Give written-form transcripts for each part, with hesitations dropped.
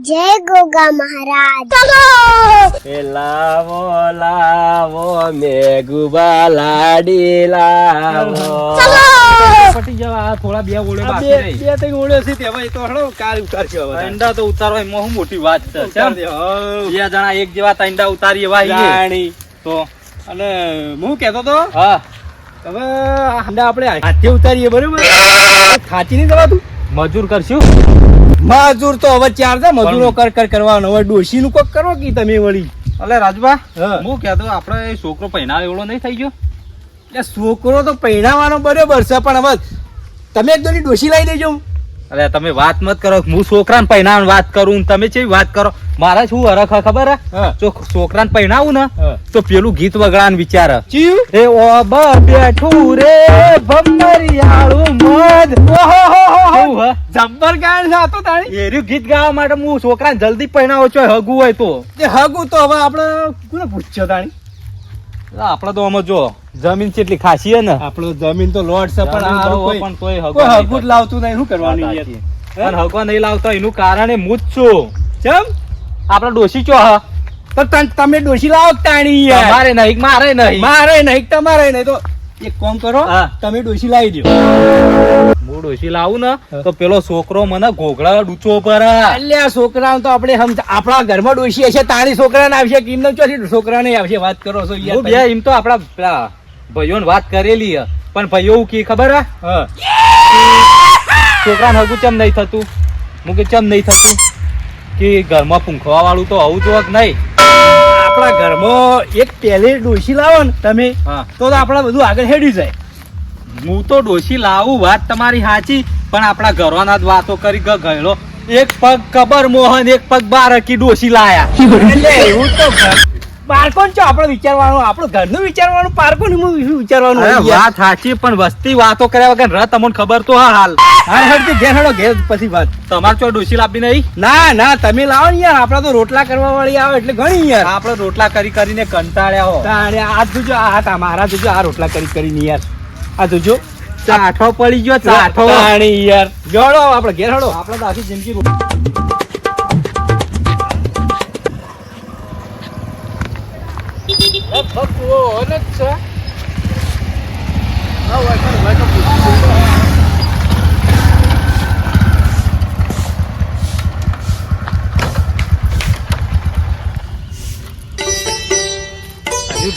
જય ગોગા મહારાજ. એ લાવો લાવો મેઘુબા લાડી લાવો. પટી જવા આ થોડા બે ઓળે આ બાકી રહી. બે ત્રણ ઓળે છે તેમાં એ તો હળો કાલ ઉતારશે હવે. તંડા તો ઉતારવા એમાં શું મોટી વાત છે ઉતાર દે, બે હઉ. જણા એક જેવા તંડા ઉતારી એવા ઈએ. જાણી. તો અને હું કહેતો તો હા હવે આ હાંડા આપણે હાથે ઉતારીએ બરોબર ખાચી નહીં દવાતું મજૂર કરશું મજૂર તો હવે ચાર છે મજૂરો કર કર કરવાનો હવે ડોશી નું કોક કરો કે તમે વળી અલે રાજબા હા. હું કહેતો આપણે એ છોકરો પહેનાવે એવડો નહીં થઈ ગયો એટલે છોકરો તો પહેણાવાનો બરોબર છે પણ હવે તમે એક દોની ડોશી લાવી દેજો. અરે તમે વાત મત કરો હું છોકરાને પહેનાવાની વાત કરું તમે કેવી વાત કરો મારા શું હરખ હે ખબર હે હા. જો છોકરાને પહેનાવું ને હા. તો પેલું ગીત વગડાન વિચાર ચીયું એ ઓબ બેઠું રે ભમરિયાળું મધ કેવું હે? જબ્બર ગાયન છે આ તો તાણી. એર્યું ગીત ગાવા માટે હું છોકરાને જલ્દી પહેણાવો છો હગું હોય તો તે હગું તો હવે આપણે કોને પૂછ્યો તાણી. આપડે તો આમાં જો જમીન કેટલી ખાસી હે ને આપણો જમીન તો લોટ છે પણ આ હારું કોઈ પણ તોય હગું કોઈ નહીં હગું જ લાવતું નહીં શું કરવાનું યાર. સાચી. અને હગું નહીં લાવતા એનું કારણ હું જ છું ચમ આપડે ડોશી ચો હ તો તમે ડોશી લાવો કે તાણી યાર. મારે નહીં મારે નહીં મારે નહીં તમારે નહીં તો એક કામ કરો હા. તમે ડોશી લાવી દો. હું ડોશી લાવું ને તો પેલો છોકરો મને ઘોઘળા ડૂચો પર અલ્યા છોકરાઓ તો આપણે આપણા ઘરમાં ડોશી હશે તાણી છોકરાને આવશે કે એમને ચોથી છોકરાને આવશે વાત કરો છો યાર હું બે એમ તો આપડા પેલા ભાઈઓને વાત કરેલી હે પણ ભાઈઓ એવું કી ખબર હે હા. છોકરાને હગું ચમ નહીં થતું હું કે ચમ નહીં થતું કે ઘરમાં પૂંખવા વાળું તો આવું જો કે નહીં આપણા ઘરમાં એક પહેલી ડોશી લાવો ને તમે હા તો આપણા બધું આગળ હેડી જાય. હું તો ડોશી લાવું વાત તમારી સાચી પણ આપણા ઘરોના જ વાતો કરી ગયેલો એક પગ કબર મોહન એક પગ બારકી ડોશી લાયા એટલે એવું તો પારકોન છો આપણે વિચારવાનું આપણું ઘરનું વિચારવાનું પારકોન વિચારવાનું અરે હોય યાર. વાત સાચી પણ વસ્તી વાતો કર્યા વગર ર તમને ખબર તો હા હાલ હા હેડ કે ઘેર હેડો ઘેર પછી વાત. તમારે ચો ડોશી લાવી નહીં ના ના તમે લાવો ને યાર આપડા તો રોટલા કરવા વાળી આવે એટલે ઘણી યાર. આપણે રોટલા કરી કરીને કંટાળ્યા હો તાણે આ જોજો આ તમારા જોજો આ રોટલા કરી કરીને યાર આ જોજો ચાઠો પડી ગયો ચાઠો તાણી યાર જોડો આપણે ઘેર હેડો આપણે તો આખી જિંદગી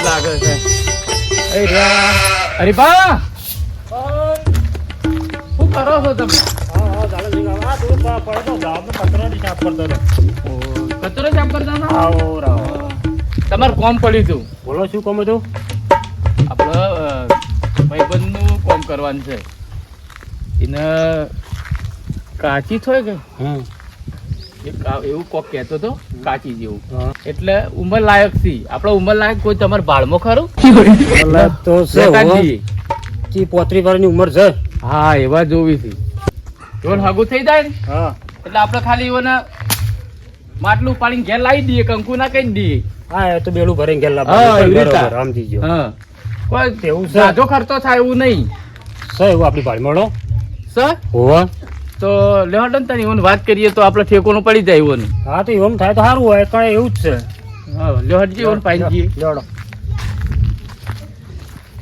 લાગે છે અરે બા શું કરો છો તમે કચરો સાફ કરતા હતા તમારે કોમ પડ્યું હતું બોલો શું કામ હતું? આપણે ભાઈબંધનું કોમ કરવાનું છે એને કાચી થોય કે એવું કોક કહેતો હતો કાચી જેવું એટલે ઉંમર લાયક છે આપણે ઉંમર લાયક કોઈ તમારે ભાડમાં ખરું તો પ્રકાશજી. 35 વર્ષની ઉંમર છે. હા એવા જોવી છે જોન હગું થઈ જાય ને હા એટલે આપણે ખાલી એવાને માટલું પાડીને ઘેર લાવી દઈએ કંકુ ના કહી દઈએ હા એ તો બેલું ભરીને ગેલ હા, એવી રીતે. સમજી ગયો. હા કોઈ એવું છે? સાજો ખર્ચો થાય એવું નહીં છે એવું આપણી ભાડમાળો સર હોવા. તો લેવાડો ને તને એવાની વાત કરીએ તો આપણે ઠેકોનું પડી જાય એવાનું હા તો એમ થાય તો સારું હોય કારણ એવું જ છે. હા લેવાડજી એવાનું પાઈ જઈએ લેવડો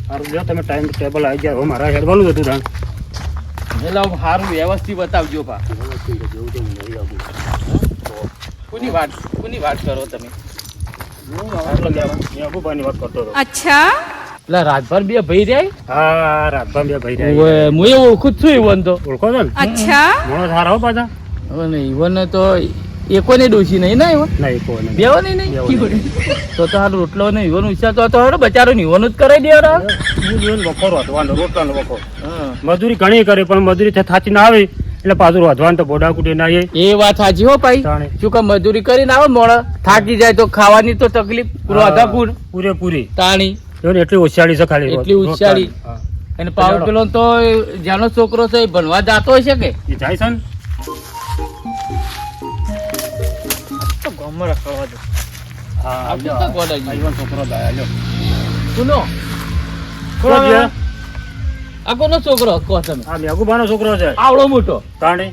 સારું લ્યો તમે ટાઈમ ટેબલ આવી જાય હવે મારા હેડવાનું જ હતું તાણ. એટલે સારું વ્યવસ્થિત બતાવજો પા કોની વાત કરો તમે મેહબૂબાની વાત કરતો હતો. अच्छा એટલે રાજભર બે ભાઈ રહ્યા હા રાતભા બે ભાઈ રહ્યા. હું એ ઓળખું જ છું ઈવન તો ઓળખો છો ને अच्छा મોણો સારા હો પાછા. હવે ને ઈવન તો એકોને ડોસી નહીં ને ઈવન ના એ કોઈ નહીં. બેવો નહીં તો હાલ રોટલો ને ઈવન વિચાર તો હેડો બચારો ઈવન જ કરાવી દે યાર. હું જોઈને વખોરો હતો વાંધો રોટલાનો વખોરો. હા મજૂરી ઘણી કરે પણ મજૂરી થાચી ના આવે એટલે પાછું વધવાનું તો બોડા કુટી ના આવે. એ વાત સાચી હો ભાઈ તાણે. શું કામ મજૂરી કરીને આવે મોડા થાકી જાય તો ખાવાની તો તકલીફ રોધા કુડ પૂરેપૂરી તાણી જો ને એટલી હોશિયારી છે ખાલી એટલી હોશિયારી. હા. અને પાવર પેલો તો જેનો છોકરો છે એ ભણવા જાતો હશે કે એ જાય છે ને હા આપણે તો ગોડાજી. આઈવન છોકરો દાયા લ્યો. સુનો કોણ છે? આ કોનો છોકરો કહો તમે આ મેઘુબાનો છોકરો છે. આવડો મોટો તાણે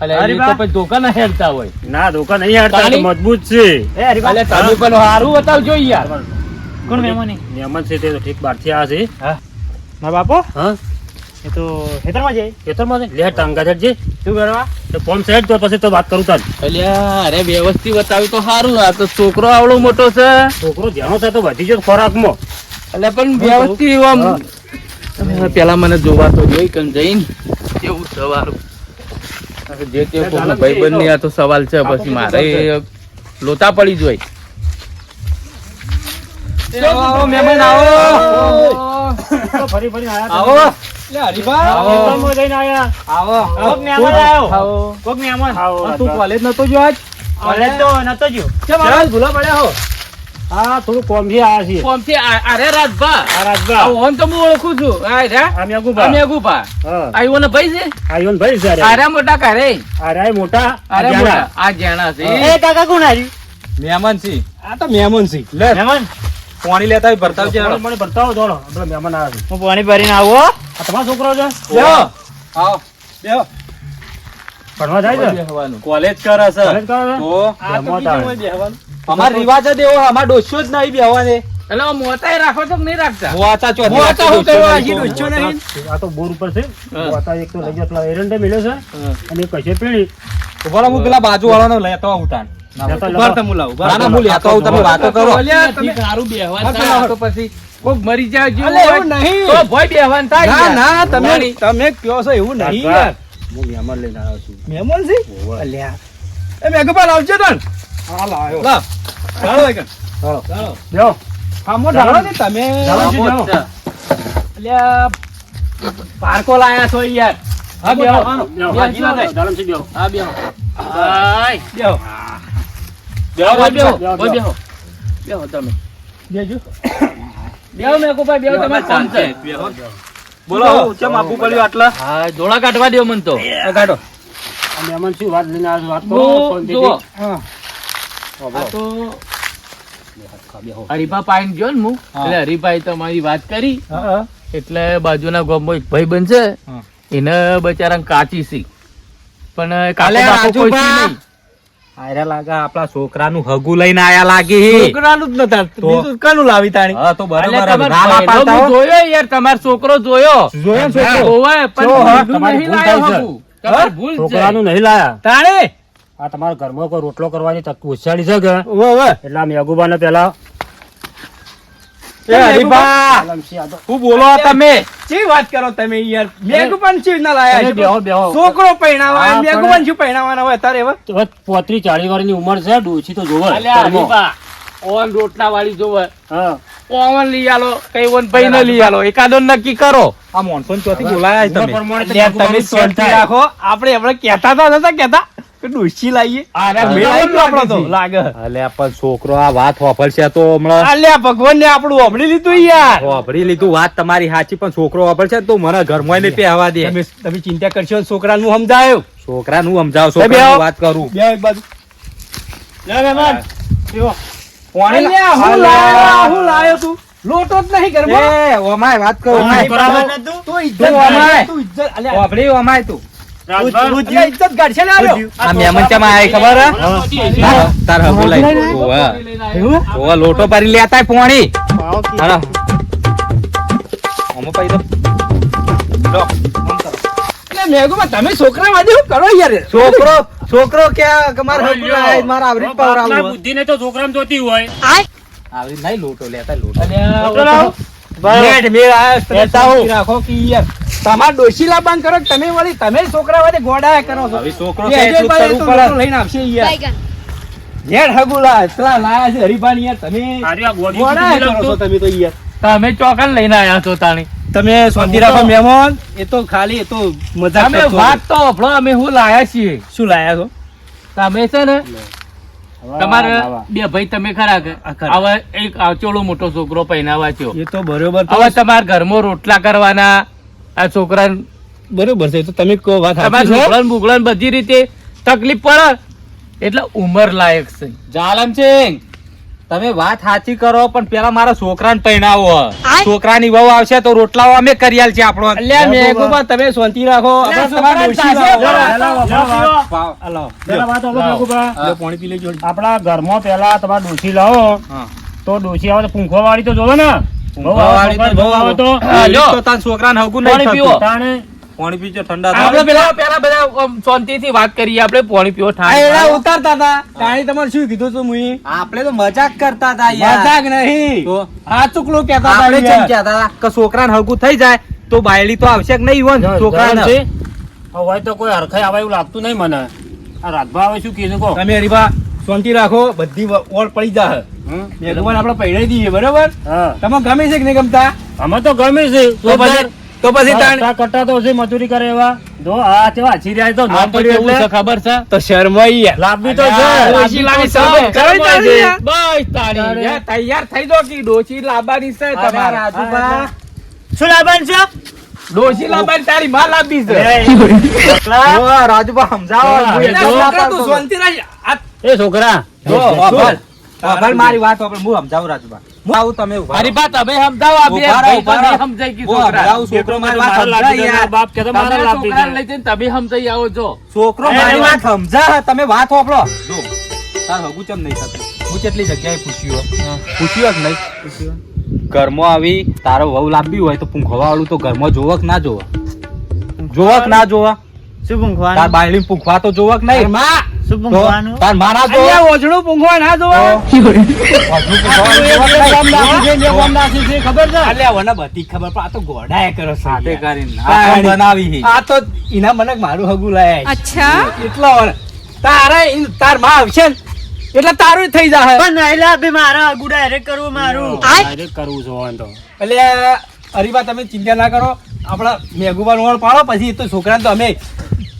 અલ્યા અરે એ બા. તો પછી ધોકા ના હેરતા હોય. ના ધોકા નહીં હારતા, તાણી? તો મજબૂત છે. અલ્યા તમે પણ હારું બતાવજો યાર. કોણ મહેમાન છે? તે તો ઠીક બહારથી આવ્યા છે. મારા બાપો હા એ તો ખેતરમાં જાય. ખેતરમાં છે? લે ટાંગા છે જે શું કરવા? તો ફોન સેટ તો પછી તો વાત કરું તાર. અલ્યા અરે વ્યવસ્થિત બતાવ્યું તો સારું. આ તો છોકરો આવડો મોટો છે. છોકરો ધ્યાનો છે તો વધી ગયો ખોરાકમાં. અલ્યા પણ વ્યવસ્થિત આમ પેલા મને જોવા તો જોઈ કન જઈને કેવું સવારું જે તે કોકનો ભાઈબંધ ની આ તો સવાલ છે. પછી મારે લોતા પડી જોઈ. આવો મહેમાન આવો તો ફરી ફરી આયા આવો લે હરીબા ખેતરમાં જઈને આયા. આવો કોક મહેમાન આવ્યો. આવો કોક મહેમાન. આવો તું કોલેજ નતો જો આજ કોલેજ તો નતો ગયો. કેમ આજ ભૂલા પડ્યા હો હા થોડું કોમથી આયા છીએ. કોમથી અરે રાજભા આ રાજભા. ઓમ તો હું ઓળખું છું. આ રહ્યા આ મેઘુભા. અમે ગુપા હા આવ્યો ને ભાઈ છે. આયો ને ભાઈ સારે. આરે મોટા કરે આરે મોટા અરે મોટા આ જેણા છે. એ કાકા કોણ આવ્યું? મહેમાન છે આ તો મહેમાન છે લે મહેમાન પાણી લેતા હોય ભરતા છે મને બતાવો દોડો આપણે મહેમાન આવ્યા છે. હું પાણી ભરીને આવો. આ તમારો છોકરો છે? બેહો આવો બેહો ભણવા જાય છે? બેહવાનું. કોલેજ કરે છે કોલેજ કરે છે? તો આ તો એમાં બીજું તાણ. હોય બેહવાનું અમાર રિવાજ જ એવો અમાર ડોસ્યો જ નહીં બેહવાને એટલે મોટાઈ રાખો છો કે નહીં રાખતા? મોતા ચો મોતા હું કરવા હજી ડોસ્યો નહીં આ તો બોર ઉપર છે. હા. વાતા એક તો લઈ ગયો પેલા એરંડે મિલ્યો છે હા. અને એક કશે પીળી. ઉભા રહો, હું પેલા બાજુ વાળાનો લેતો આવું તાણ લેતો, ઉભા રહો, તમે લાવો. ના, ના, હું લેતો આવું, તમે વાતો કરો અલ્યા, નથી સારું બેહવાનું થાય. તો પછી કોક મરી જાય જેવું અલે, હોય એવું નહીં. તો ભોય બેહવાનું થાય ના યાર. ના તમે નાની. તમે કયો છો એવું નહીં રાજભા, યાર હું મહેમાન લઈને આવ્યો છું. મહેમાન છે ઓવે. અલ્યા એ મેઘપાલ આવજો તન હાલ આવ્યો. લાવ ચાલો એકન ચાલો. ચાલો બેહો. આમો ઢાળો ને તમે ચાલો, આમો ચાલો. જ છે. અલ્યા પારકો લાયા છો યાર હા બેહો બેહો. હાજી ના થાય. દાડમથી બેહો. હા બેહો. હાય. બેહો બેહો ભાઈ, બેહો. બેહો, ભાઈ, બેહો. બેહો. બેહો તમે. બેજો બેહો મેઘુભાઈ, બેહો. તમારે કામ છે. બોલો કેમ આપવું પડ્યું આટલા હા, ડોળા કાઢવા દ્યો મને તો. કાઢો આ મહેમાન શું વાત લઈને આવ્યો? વાત કરો હું શાંતિથી. જુઓ, હા આ તો બેહો. હરીભા પાઈને ગયો ને હું હા. એટલે હરીભાઈ તમારી વાત કરી હા એટલે બાજુના ગામમાં એક ભાઈ બનશે હા. એને બચારા કાચી સી પણ અલે, કાકો બાકો કોઈ સી રાજુભા. નહીં. આયરા લાગા આપણા છોકરાનું હગું લઈને આયા લાગી છોકરાનું જ નતા. બીજું કાનું લાવી તાણી? હા તો અલ્યા, બરાબર તમારો ના ના પહેલો પાડતા હું હો. જોયો યાર, તમારો છોકરો જોયો. જોયો ને છોકરો? ઓવે, પણ જો, હા, કીધું તમારી નહીં ભૂલ લાયો થાય છે. હગું. તમારી ભૂલ છે. છોકરાનું નહીં લાયા. તાણે આ તમારા ઘરમાં કોઈ રોટલો કરવાની તક ઉછાળી છે કે ઓવે ઓવે. એટલે આ મેઘુબાને પેલા એ હરીભા, લમસી આ તો. શું બોલો તમે ચી વાત કરો તમે યાર? મેઘુપાન ચી ના લાયા અરે છો? બેહો, બેહો. છોકરો પૈણાવા હા, મેઘુપાન શું પૈણાવાના હોય તારે હવે? તો 35-40 વર્ષની ઉંમર છે, ડોશી તો જોવે અલ્યા, ઘરમાં. હરીભા, ઓવન રોટલા વાળી જોવે. હા. ઓવન લઈ આલો, કઈ ઓવન ભાઈ ને લઈ આલો, એકાદો નક્કી કરો. આ મોનસૂન ચોથી બોલાયા છે ઉંમર તમે પ્રમાણે તો લ્યા, મેઘુબાનું તમે સેટ શાંતિ થાય. રાખો. આપણે હમણાં કહેતા તો નતા કહેતા કે ડોશી લાવીએ? આને મેળ મેળ આવી ગયો આપણો તો, લાગે લાગે. અલ્યા પણ છોકરો આ વાત વાપરશે તો હમણાં અલ્યા, ભગવાનને આપણું હોભળી લીધું યાર. વાપરી લીધું વાત તમારી સાચી પણ છોકરો વાપરશે તો મને ઘરમાં નહીં પહેવા દે તમે ચિંતા કરશો છોકરાનું સમજાયું. છોકરાનું સમજાવો બે છોકરાનું બેહો. વાત કરું બે એક બાજુ. લે મહેમાન. બેહો. પાણી અલ્યા, હું લાયો, હું લાયો તું? લોટો જ નહીં ઘરમાં. એ ઓમાય વાત કરું ઓમાય ઓમાય. બરાબર. તું ઇજ્જત તું કાઢ, અમાય. તું ઇજ્જત. અલ્યા, વાપરી ઓમાય તું રાજભા, અલ્યા, ઇજ્જત કાઢશે ને આર્યો? આ મહેમાન ચેમાં આયા ખબર હે? હા. હા, તાર હગો લઈ ઓવા ઓવા લોટો ભરી લેતા પોણી હાલો ઓમો પાઈ દો લો અલ્યા, મેઘુબા, તમે છોકરા વાજે શું કરો યાર? છોકરો કે માર હગો લાય માર આવરી બાપના પવરાવું બુદ્ધિને તો છોકરામાં જોતી હોય. આવરી નહીં લોટો લેતા લોટો લોટો લાવો. મેઠ મેળ આયો છે, તમે લેતા આવો. શાંતિ રાખો કે યાર તમાર ડોશી લાબાન કરો કે તમે વળી તમે છોકરા વાજે ગોડાયા કરો છો. હવે છોકરો એ છે અજય એટલું ભાઈ કરવું તો પડે લોટો લઈને આવશે યાર. ઝેડ હગુલા એટલા લાયા છે હરીભાની યાર, તમે આર્યો આ ગોળીઓ ગોડાયા કીધી કરો છો લાવતો. તમે તો યાર. તમે ચોકન લઈને આયા છો તાણી. તમે શાંતિ રાખો મહેમાન, એ તો ખાલી એ તો મજાક તમે કરતો વાત તો સાંભળો, અમે શું લાયા છીએ. શું લાયા છો? તમે છે ને હવે તમારે આવા. બે ભાઈ તમે ખરા કે આ ખરા. હવે એક આવચોળો મોટો છોકરો પહેરાવા છો. એ તો બરોબર તો હવે તમારા ઘરમાં રોટલા કરવાના, આ છોકરા બરોબર છે, એ તો તમે કહો વાત તમારે સાચી છે. ઢોકળાને બુગળાને બધી રીતે તકલીફ પડે એટલે ઉંમર લાયક છે. જાલમ સિંહ તમે વાત સાચી કરો પણ પેલા મારા છોકરાને પરણાવો. છોકરાની વહુ આવશે તો રોટલાઓ અમે કરી આલ છે આપણો. અલ્યા મેઘુબા તમે શાંતિ રાખો. આપણે તમારા ડોશી લાવો. પેલા વાત આપણે મેઘુબા, લો, પાણી પી લેજો. આપણા ઘરમાં પેલા તમારે ડોશી લાવો તો ડોશી આવે તો પૂંખો વાળી તો જોવે ને. બહુ આવે તો તો તાર છોકરાને હગું નહીં પાણી પીવો. થતું. તાણે પાણી પીજો ઠંડા આપણે થાય. પેલા બધા શાંતિથી વાત કરીએ. આપણે પાણી પીવો આ એડા ઠાણ. ઉતારતા હતા. તાણી તમારે શું કીધું તું મુઈ? આપણે તો મજાક કરતા હતા યાર. મજાક નહીં. તો આ ચૂકલું કહેતા હતા આપણે યાર. જેમ કહેતા હતા કે છોકરાને હગું થઈ જાય તો બાયડી તો આવશે કે નહીં ઈવન છોકરાને. છે. હવે તો કોઈ હરખાઈ આવે એવું લાગતું નહીં મને. આ રાતભા આવે શું કીધું કહો. તમે હરીભા શાંતિ રાખો. બધી ઓળ પડી જા. મેઘુબાને આપણે પૈણાઈ દઈએ બરાબર. હા તમે ગમે છે કે નહીં ગમતા? અમે તો ગમે છે તો પછી તાણ કટ્ટા તો હશે મજૂરી કરે એવા. જો આ કેવા હસી રહ્યા છે તો આ નામ તો પડ્યું કેવું છે એટલે ખબર છે? તો શરમાઈ યાર. લાભી તો છે. અલ્યા, ડોશી લાવી સબ લાભી તો કરાઈ છે. તારી યાર. બસ તારી. તારે. યાર, તૈયાર થઈ દો કે ડોશી લાવવાની છે અરે તમારે. રાજુભા, શું લાવવાનું છે? ડોશી લાવવાની તારી માં લાવવી છે. જો રાજુભા સમજાવો. હા, હું એટલે એટલો છોકરા વાપરતો તું હતો. શાંતિ રાખ. આ એ છોકરા જો, વાપર. તારે વાપર મારી વાત વાપર. હું સમજાવું રાજુભા. હું આવું તમે ઉભા રહો. મારી વાત તમે સમજાવો. આ બે ઉભા રહો, ભાઈ ઉભા રહો. તમે સમજાઈ ગઈ હું છોકરા. સમજાવું. છોકરો મારી વાત મારા સમજાય લાભી યાર. છે, બાપ કહેતો મારા તમે લાભી છોકરાને છે. લઈ જઈને તમે સમજાઈ આવો છો. છોકરો એ મારી વાત વાત સમજા. તમે વાત વાપરો. જો તાર હગું ચમ નહીં થતું. હું કેટલી જગ્યાએ પૂછ્યું પૂછ્યું જ નહીં. ઘરમાં આવી તારો વહુ લાવવી હોય તો પૂંખવા વાળું તો ઘરમાં જોવા કે ના જોવા? જોવા કે ના જોવા? શું પૂંખવાનું? તાર બાયડી પૂંખવા તો જોવા કે નહીં? માં શું તો પૂંખવાનું? તાર મારા જો અહીંયા ઓજળું પૂંખવા ના જોવા. ખબર છે? અલ્યા, મને બધી ખબર પણ આ તો ગોડાએ કરો છે સાથે યાર. કરીને આખો બનાવી છે. આ તો એના મને મારું હગું લાયા છે. એટલો તાર માં આવશે ને એટલે તારું થઈ જાય. પણ નહીં લાભી, મારા આગુ ડાયરેક્ટ કરવું મારું. ડાયરેક્ટ કરવું છે વાંધો. એટલે હરીબા તમે ચિંતા ના કરો. આપડા મેઘુબાન ઓળ પાડો પછી તો છોકરાને તો અમે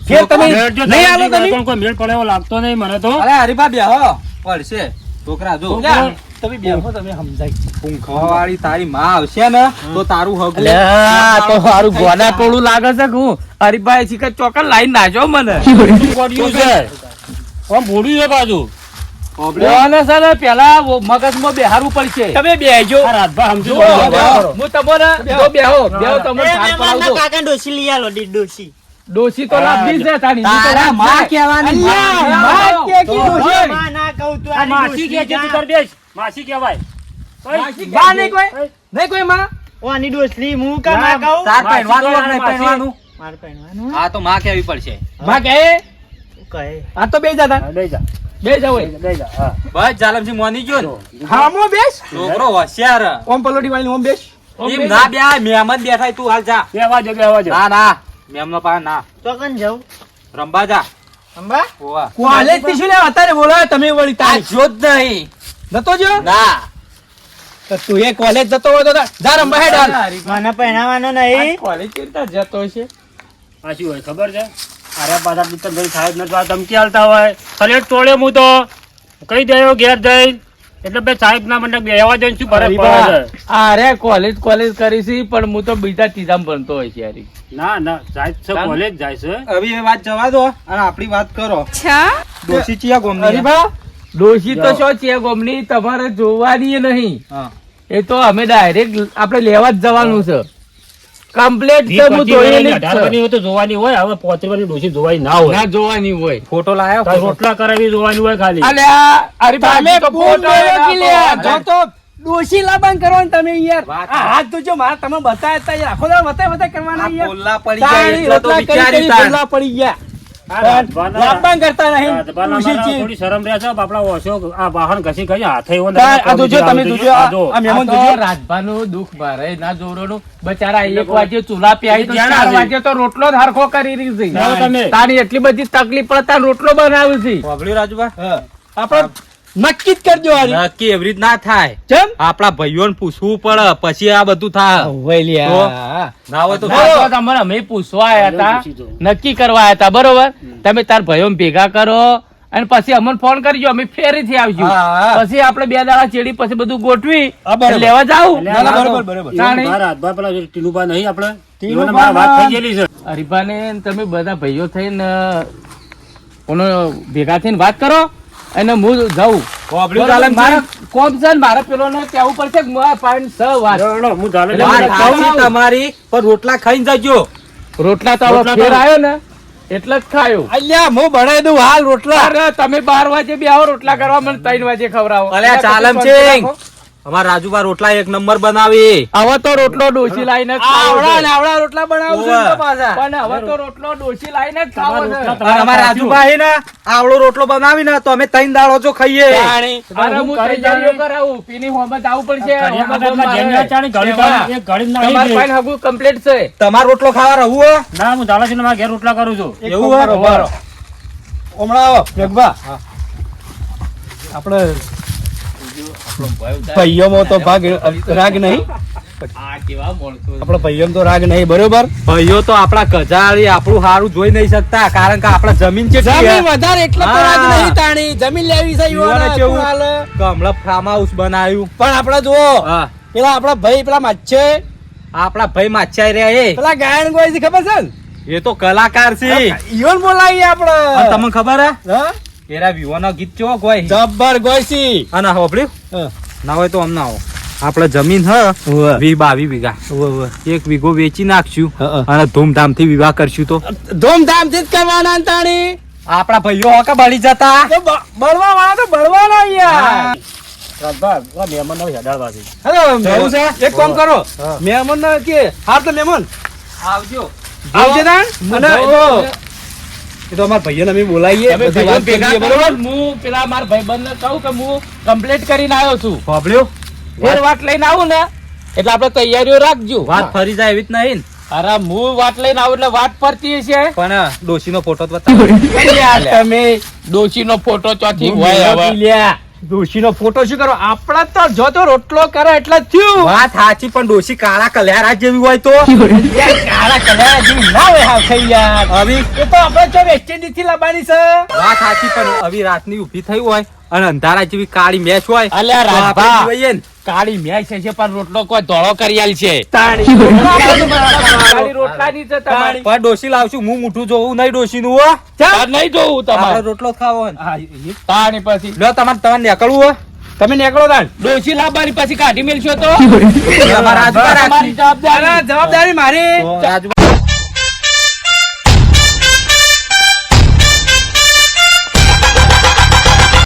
ફેર તમે જો નહીં આલો તમે. પણ કોઈ મેળ પડે એવો લાગતો નહીં મને તો. અરે હરીબા બેહો પડશે છોકરા જો લ્યા, તમે બેહો તમે સમજાય. પૂંખવા વાળી તારી માં આવશે ને તો તારું હગું અલ્યા, તો સારું ગોડા ટોળું લાગે છે કે હું હરીભાઈ શીખર ચોકન લાઈન નાખ્યો મને. પડ્યું છે. આમ ભોળ્યું છે બાજુ. કોને છે ને પેલા મગજમાં બેહારવું પડશે. તમે બેહજો. આ રાતભા સમજી જો, ગયો. હું તમને જો બેહો તમને એ, સાર મેં પડાવજો. મારા કાકાને ડોશી લઈ આલો, ડોશી. ડોશી તો લાભી છે તારી. તારા માં કહેવાની અલ્યા, માં કે કી ડોશી? માં ના કહું તું આ આની માસી ડોશી કે છે તું જા. તાર બેસ. માસી કહેવાય. બા નહીં કોઈ? નહીં કોઈ માં? ઓ, આની ડોશી હું કા ના કહું? તાર માસી પહેરવાનું તો કે નહીં માસી. પહેરવાનું? મારે પહેરવાનું? હા તો માં કહેવી પડશે. માં કહે શું કહે? આ તો બે જતા હા, લઈ જા. બે જાવ લઈ જા. હા. બસ જાલમજી મોની ગયો ને હામો બેસ. છોકરો હોશિયાર. ઓમ પલોટી વાળી ઓમ બેસ. એમ ના બે મહેમાન બેઠા તું હાલ જા. બેહવા જો, બેહવા જો. ના ના મેમનો પા ના તો કન જાઉં? રંબા જા. અંબા? ઓવા કોલેજ થી શું લે અત્યારે બોલાવે તમે વળી આ તારી જો જ નહીં. નતો જો ના તો તું એ કોલેજ જતો હોય તો જા રંબા હેડ હાલ. મને પહેરાવાનો નહીં. કોલેજ કેવી રીતે જતો છે? આ શું હોય ખબર છે? અરે પાછા દીકરભાઈ સાહેબ ને તો આ ધમકી આલતા હોય. ફલેટ તોડ્યો હું તો કઈ દયો ઘેર જઈ એટલે ભાઈ સાહેબ ના મને બેહવા જઈને શું ફરક પડે છે? અરે કોલેજ કરી છે પણ હું તો બીજા ત્રીજામાં ભણતો હોય છે યાર. ના ના જાય છે, ચાલ. કોલેજ જાય છે. હવે એ વાત જવા દો અને આપણી વાત કરો. ડોશી ચિયા ગોમની? હરીભા ડોશી તો શું છે ગોમની તમારે જોવાની નહીં. હા. એ તો અમે ડાયરેક્ટ આપણે લેવા જ જવાનું છે. કમ્પ્લેટ છે હું જોયેલી જ 18 છે. ની હોય તો જોવાની હોય. હવે 35 ની ડોશી જોવાની ના હોય. ના જોવાની હોય. ફોટો લાયો તારે રોટલા કરાવી જોવાની હોય ખાલી. અલ્યા હરીભા તમે તો ફોન ફોટો મેળો કે લે. ના જો તો ડોશી લાબાન કરવાનું તમે યાર. વાત. આ હાથ તો જો મારા તમે બતાવ્યા તા યાર. આખો દાડો બતાય કરવાના આ યાર. પોલ્લા પડી ગયા તાળી એટલે તો રોટલા કરી વિચારી કરી તાણ. પોલ્લા પડી ગયા. આ રાતભાના- લાબાન કરતા નહીં. રાતભાના ડોશી મારા છે. થોડી શરમ રહે છે. આપણા ઓછો આ વાહન ઘસી ઘસી હાથે એવો ને આ જોજો તમે જોજો આ જો. આ મહેમાન આ તો જોજો. રાજભાનું દુઃખ ભરાય ના જોરોનું. બચારા 1 વાગે ચૂલા પ્યાય તો ધ્યાન 4 આપજો. વાગે તો રોટલો જ હરખો કરી રહી જાઓ છે. તમે. તારી એટલી બધી તકલીફ પડે તાર રોટલો બનાવ્યો છે. વાપર્યું રાજુભા? હા. આપણે નક્કી જ કરજો હારી. નક્કી એવી રીત ના થાય. ચમ આપણા ભાઈઓને પૂછવું પડે પછી આ બધું થાય. વૈલિયા ના હોય તો ના તો તમારે અમે પૂછવા આયા હતા, પૂછી જો. નક્કી કરવા આયા હતા, બરોબર? તમે તાર ભાઈઓ ભેગા કરો અને પછી અમને ફોન કરજો, અમે ફેરીથી આવજો. હા. પછી આપણે 2 દાડા ચેડી પછી બધું ગોઠવી હા, બરોબર. લેવા જાવ. એટલે ના, ના, આ બરોબર, તો બરોબર. તાણી. મારા હાથમાં પેલા જે ટીનુભા નહીં આપણે ટીનુભા ઈવોને મારા વાત થઈ ગયેલી છે. હરીભાને તમે બધા ભાઈઓ થઈને કોનો ભેગા થઈને વાત કરો અને હું જાઉં વાપર્યું બરાબર, ચાલમજી? મારા કોમ છે ને મારે પેલો ને કહેવું પડશે કે મારા પાણી સ વાત. હેડો, હું ચાલે એટલે વાત મારે સાચી ખાવું. તમારી, પણ રોટલા ખાઈને જજો. રોટલા તો હવે રોટલા ફેર તો- આવ્યો ને એટલે જ ખાયો. અલ્યા હું બનાવી દઉં હાલ રોટલા. અરે તમે 12 વાગે બી આવો રોટલા કરવા, મને 3 વાગે ખવડાવો. અલ્યા ચાલમજી, અમારા રાજુભા રોટલા એક નંબર બનાવી. હવે તો રોટલો ડોસી લાઈને જ ખાવો આવડા છે. ને આવડા રોટલા બનાવું છું ઓવે. તો પાછા. પણ હવે તો રોટલો ડોસી લાઈને જ ખાવો છે. અને અમારા રાજુભાઈ ને આવડો રોટલો બનાવી ને તો અમે 3 દાડો જો ખાઈએ. પાણી. અરે હું તૈયારીઓ કરાવું. પીની હોમત આવવું પડશે. ઘડિયાળમાં જેમ ના ચાલે, ઘડી એમાં એક ઘડી નાહી તમારે ગઈ. પાણી હગું complete છે. તમારો રોટલો ખાવા રહું હો? ના, હું ચાલે છે ને મારા ઘેર રોટલા કરું છું. એવું હો? બરો. હમણાં આવો જગભા. આપણે ભાઈઓમાં તો ભાગ રાગ નહીં. આ કેવા માણસો છે. આપણે ભાઈઓમાં તો રાગ નહીં, બરોબર? ભાઈઓ તો આપણા ગજાળી આપણું સારું જોઈ નહીં શકતા, કારણ કે આપણા જમીન છે જમીન વધારે એટલે તો રાગ હા. નહીં તાણી. જમીન લેવી છે યુવાને યુવાને, કેવું? તું હાલે. હમણાં ફાર્મ હાઉસ બનાવ્યું. પણ આપણે જુઓ હા, પેલા આપણા ભાઈ પેલા માછે આપણા ભાઈ માછાઈ રહ્યા એ. પેલા ગાયન ગોય છે ખબર છે ને? એ તો કલાકાર છે. ઈવન બોલાવીએ અને આપણે. તમને ખબર હે હા? એરા વિવાના ગીત કેવો કોઈ જબ્બર ગોયસી. અને હોભળ્યું હા. ના હોય તો અમને આવો આપણે જમીન હ 20-22 વીઘા, એક વીઘો વેચી નાખશું હા. અને ધૂમધામથી વિવાહ કરશું તો ધૂમધામથી જ કરવાના ને તાણી. આપણા ભાઈઓ હોકા બળી જતા. તો બળવા વાળા તો બળવાના યાર. રાજભા, આ મહેમાનને હેડાડવા છે. હેલો, જવું છે? એક કામ કરો. મહેમાન ના કે હાર તો મહેમાન આવજો. આવજે તાણ. અને એ તો અમારા ભાઈઓને અમે બોલાવીએ, તમે બધી ભાઈઓ વાત ભેગા કરીએ, કરો. બરોબર? હું પેલા મારા ભાઈબંધને કહું કે હું complete કરીને આવ્યો છું. હોભળ્યું? ફેર વાત લઈને આવું ને એટલે આપણે તૈયારીઓ રાખજો. વાત ફરી જાય એવી જ નહીં ને. અરે હું વાત લઈને આવું એટલે વાત પડતી હશે. પણ ડોશીનો ફોટો જ બતાવો. યાર તમે ડોશીનો ફોટો ચોથી હું હોય મેળવી હવે. લ્યા. ડોશીનો ફોટો શું કરો? આપણા તો જો તો રોટલો કરે એટલે જ થયું. વાત સાચી, પણ ડોશી કાળા કલ્યારા જેવી હોય તો યાર, કાળા કલર જેવી ના હોય હાવ થઈ યાર. આવી એ તો આપણે જો વેસ્ટ ઇન્ડિઝ થી લાવવાની છે. વાત સાચી, પણ આવી રાતની ઊભી થઈ હોય અને અંધારા જેવી કાળી મેચ હોય અલ્યા તો આપણે રાજભા, જોઈએ ને. કાળી મેચ છે પણ રોટલો કોઈ ધોળો કરી આલ છે. તાણી. કાળી રોટલાની છે તમારી. પણ ડોશી લાવશું, હું મોઢું જોવું નહીં ડોશીનું હો. તાર નહીં જોવું આપણે તમારે. રોટલો જ ખાવો હોય ને. હા, એ- તાણી પછી લ્યો તમારે નીકળવું હોય તમે નીકળો તાણ. ડોશી લાવવાની પછી કાઢી મેલશો તો તમારા રાજુભા તમારી રાખી. જવાબદારી. અરે, જવાબદારી મારી. તો રાજુભા